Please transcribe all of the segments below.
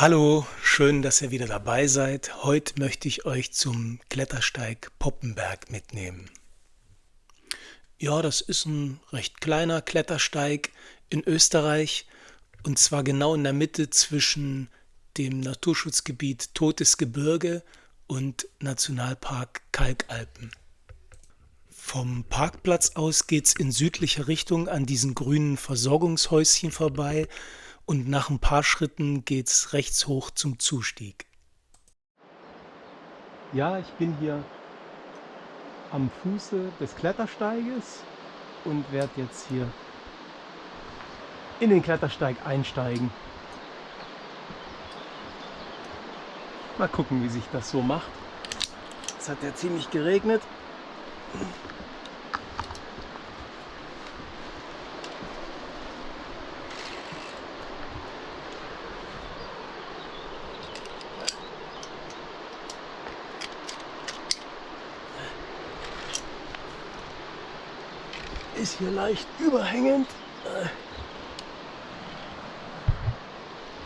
Hallo, schön, dass ihr wieder dabei seid. Heute möchte ich euch zum Klettersteig Poppenberg mitnehmen. Ja, das ist ein recht kleiner Klettersteig in Österreich und zwar genau in der Mitte zwischen dem Naturschutzgebiet Totes Gebirge und Nationalpark Kalkalpen. Vom Parkplatz aus geht's in südlicher Richtung an diesen grünen Versorgungshäuschen vorbei und nach ein paar Schritten geht's rechts hoch zum Zustieg. Ja, ich bin hier am Fuße des Klettersteiges und werde jetzt hier in den Klettersteig einsteigen. Mal gucken, wie sich das so macht. Es hat ja ziemlich geregnet. Ist hier leicht überhängend.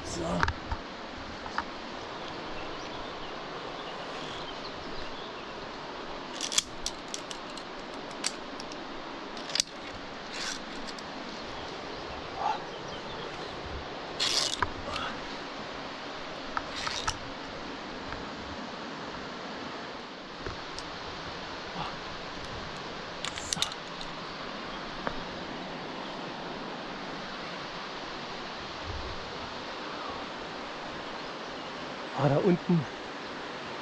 So. Da unten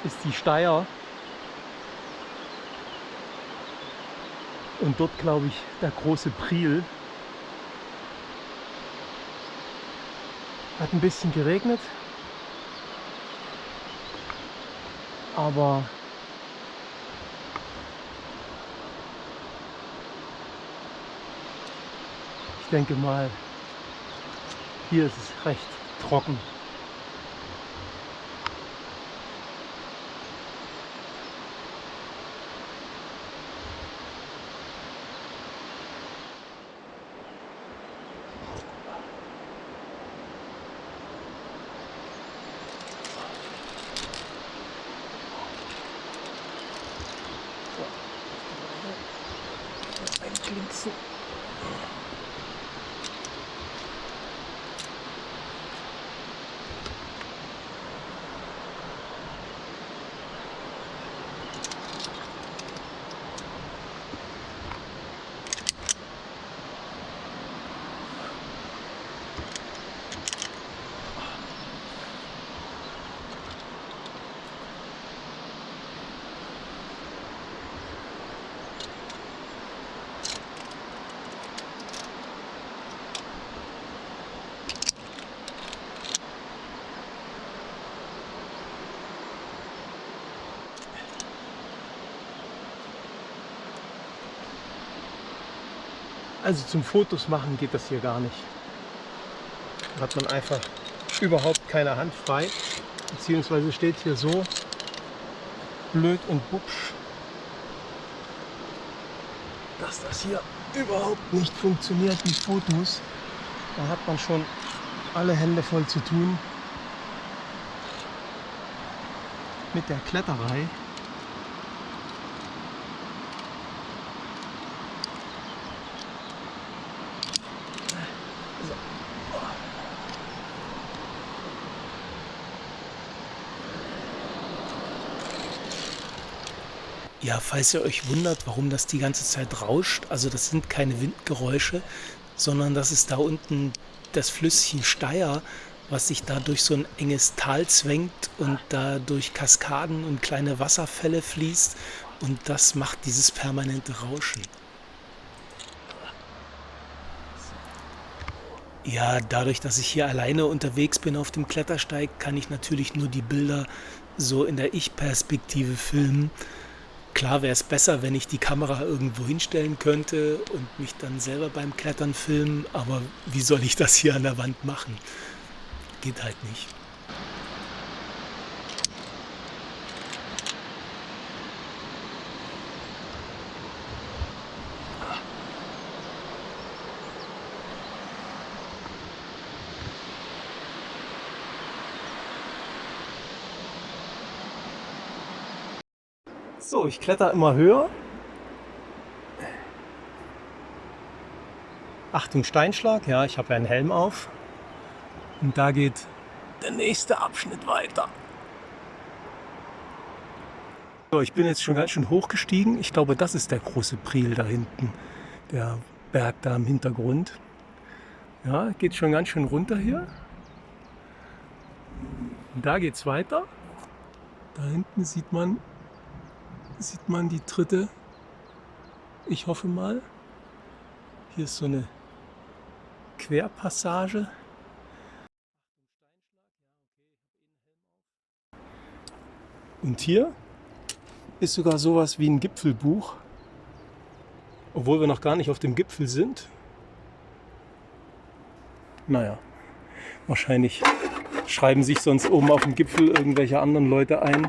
ist die Steier und dort, glaube ich, der große Priel. Hat ein bisschen geregnet, aber ich denke mal, hier ist es recht trocken. Einklinksen. Also zum Fotos machen geht das hier gar nicht. Da hat man einfach überhaupt keine Hand frei, beziehungsweise steht hier so blöd und bupsch, dass das hier überhaupt nicht funktioniert mit Fotos. Da hat man schon alle Hände voll zu tun mit der Kletterei. Ja, falls ihr euch wundert, warum das die ganze Zeit rauscht, also das sind keine Windgeräusche, sondern das ist da unten das Flüsschen Steyr, was sich da durch so ein enges Tal zwängt und da durch Kaskaden und kleine Wasserfälle fließt und das macht dieses permanente Rauschen. Ja, dadurch, dass ich hier alleine unterwegs bin auf dem Klettersteig, kann ich natürlich nur die Bilder so in der Ich-Perspektive filmen. Klar wäre es besser, wenn ich die Kamera irgendwo hinstellen könnte und mich dann selber beim Klettern filmen, aber wie soll ich das hier an der Wand machen? Geht halt nicht. So, ich kletter immer höher. Achtung, Steinschlag. Ja, ich habe ja einen Helm auf. Und da geht der nächste Abschnitt weiter. So, ich bin jetzt schon ganz schön hochgestiegen. Ich glaube, das ist der große Priel da hinten. Der Berg da im Hintergrund. Ja, geht schon ganz schön runter hier. Und da geht's weiter. Da hinten sieht man die dritte. Ich hoffe mal. Hier ist so eine Querpassage. Und hier ist sogar sowas wie ein Gipfelbuch, obwohl wir noch gar nicht auf dem Gipfel sind. Naja, wahrscheinlich schreiben sich sonst oben auf dem Gipfel irgendwelche anderen Leute ein.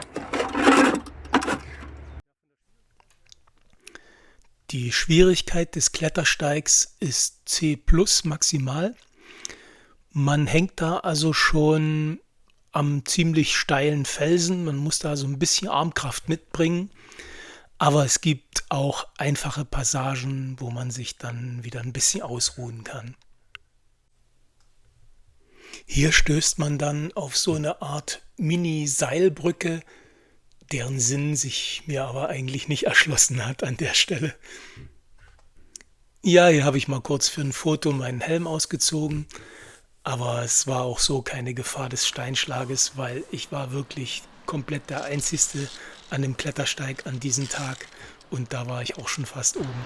Die Schwierigkeit des Klettersteigs ist C+ maximal. Man hängt da also schon am ziemlich steilen Felsen. Man muss da so ein bisschen Armkraft mitbringen. Aber es gibt auch einfache Passagen, wo man sich dann wieder ein bisschen ausruhen kann. Hier stößt man dann auf so eine Art Mini-Seilbrücke, deren Sinn sich mir aber eigentlich nicht erschlossen hat an der Stelle. Ja, hier habe ich mal kurz für ein Foto meinen Helm ausgezogen, aber es war auch so keine Gefahr des Steinschlages, weil ich war wirklich komplett der Einzige an dem Klettersteig an diesem Tag und da war ich auch schon fast oben.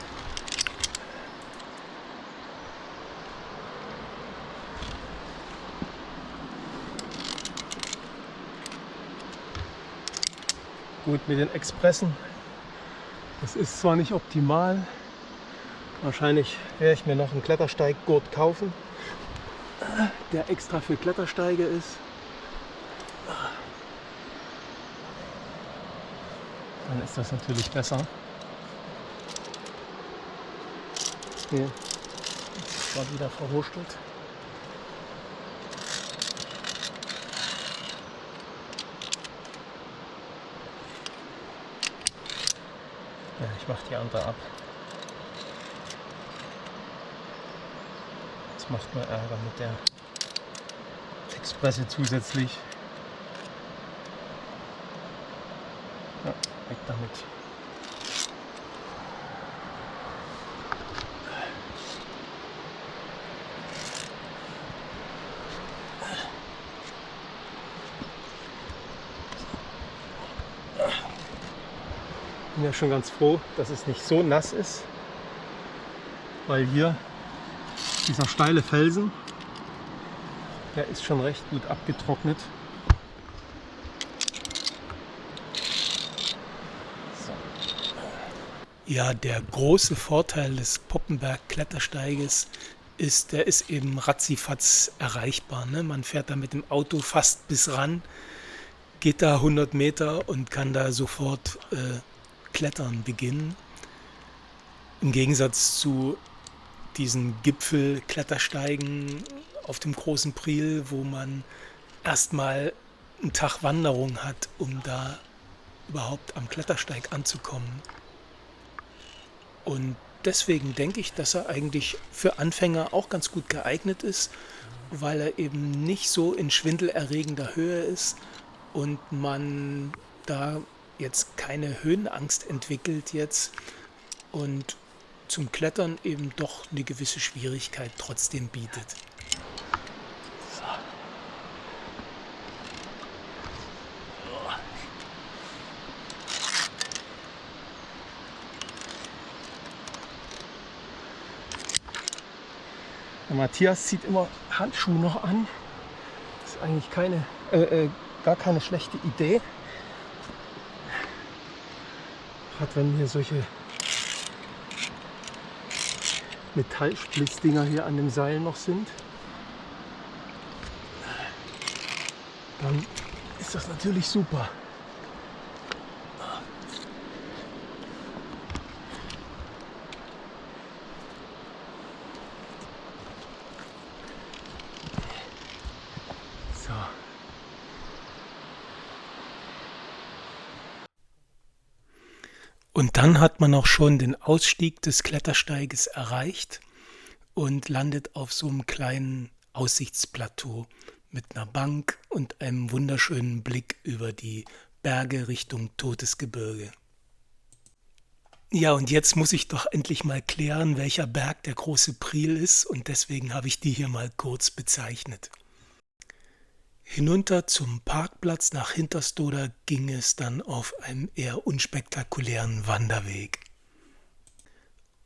Gut, mit den Expressen, das ist zwar nicht optimal, wahrscheinlich werde ich mir noch einen Klettersteiggurt kaufen, der extra für Klettersteige ist. Dann ist das natürlich besser. Hier, das war wieder verwurstelt. Ja, ich mache die andere ab. Das macht mir Ärger mit der Expresse zusätzlich. Ja, weg damit. Ich bin ja schon ganz froh, dass es nicht so nass ist, weil hier dieser steile Felsen, der ist schon recht gut abgetrocknet. So. Ja, der große Vorteil des Poppenberg-Klettersteiges ist, der ist eben ratzifatz erreichbar. Ne? Man fährt da mit dem Auto fast bis ran, geht da 100 Meter und kann da sofort Klettern beginnen. Im Gegensatz zu diesen Gipfelklettersteigen auf dem großen Priel, wo man erstmal einen Tag Wanderung hat, um da überhaupt am Klettersteig anzukommen. Und deswegen denke ich, dass er eigentlich für Anfänger auch ganz gut geeignet ist, weil er eben nicht so in schwindelerregender Höhe ist und man da jetzt keine Höhenangst entwickelt jetzt und zum Klettern eben doch eine gewisse Schwierigkeit trotzdem bietet. So. Der Matthias zieht immer Handschuhe noch an. Das ist eigentlich gar keine schlechte Idee. Gerade wenn hier solche Metallsplitzdinger hier an dem Seil noch sind, dann ist das natürlich super. So. Und dann hat man auch schon den Ausstieg des Klettersteiges erreicht und landet auf so einem kleinen Aussichtsplateau mit einer Bank und einem wunderschönen Blick über die Berge Richtung Totes Gebirge. Ja, und jetzt muss ich doch endlich mal klären, welcher Berg der große Priel ist, und deswegen habe ich die hier mal kurz bezeichnet. Hinunter zum Parkplatz nach Hinterstoder ging es dann auf einem eher unspektakulären Wanderweg.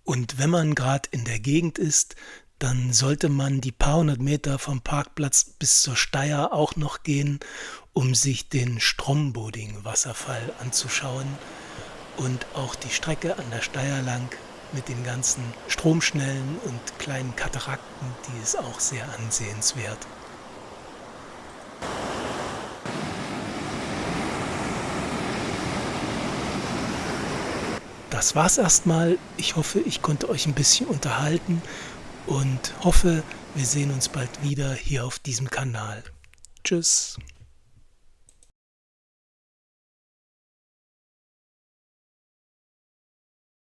Und wenn man gerade in der Gegend ist, dann sollte man die paar hundert Meter vom Parkplatz bis zur Steier auch noch gehen, um sich den Stromboding-Wasserfall anzuschauen und auch die Strecke an der Steier lang mit den ganzen Stromschnellen und kleinen Katarakten, die ist auch sehr ansehenswert. Das war's erstmal. Ich hoffe, ich konnte euch ein bisschen unterhalten und hoffe, wir sehen uns bald wieder hier auf diesem Kanal. Tschüss.